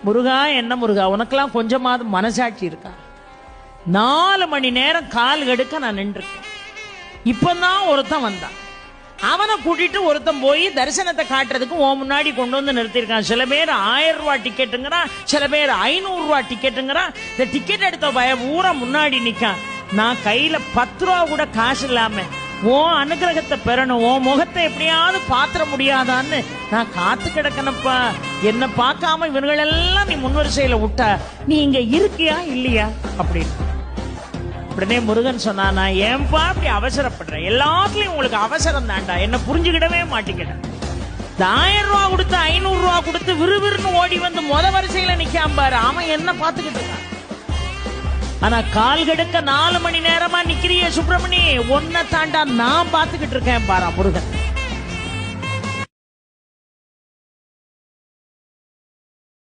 முருகா என்ன முருகா, உனக்கெல்லாம் கொஞ்சமாவது மனசாட்சி இருக்கா? 4 மணி நேரம் கால் கெடுக்க நான் நின்றுருக்கேன். இப்பதான் ஒருத்தன் வந்தான், அவனை கூட்டிட்டு ஒருத்தன் போய் தரிசனத்தை காட்டுறதுக்கு உன் முன்னாடி கொண்டு வந்து நிறுத்திருக்கான். சில பேர் 1000 ரூபாய் டிக்கெட்டுங்கிறான், சில பேர் 500 ரூபாய் டிக்கெட்டுங்கிறான். இந்த டிக்கெட் எடுத்த பய ஊரை முன்னாடி நிக்கான். நான் கையில 10 ரூபா கூட காசு இல்லாம உன் அனுகிரகத்தை பெறணும், உன் முகத்தை எப்படியாவது பாத்திர முடியாதான்னு நான் காத்து கிடக்கனப்பா. என்ன பார்க்காம இவர்களெல்லாம் நீ முன்வரிசையில விட்டா, நீ இங்க இருக்கியா இல்லையா அப்படின்னு. உடனே முருகன் சொன்னா, ஏன்பா அப்படி அவசரப்படுற? எல்லாத்துலயும் உங்களுக்கு அவசரம் தாண்டா, என்ன புரிஞ்சுக்கிடவே மாட்டேங்கிட்ட. 1000 ரூபா கொடுத்து 500 ரூபா கொடுத்து விறுவிறுன்னு ஓடி வந்து முத வரிசையில நிக்காம பாரு, அவன் என்ன பாத்துக்கிட்டு இருக்கான். ஆனா கால் கெடுக்க 4 மணி நேரமா நிக்கிறிய சுப்பிரமணி, ஒன்ன தாண்டா நான் பாத்துக்கிட்டு இருக்கேன் பாரா முருகன்.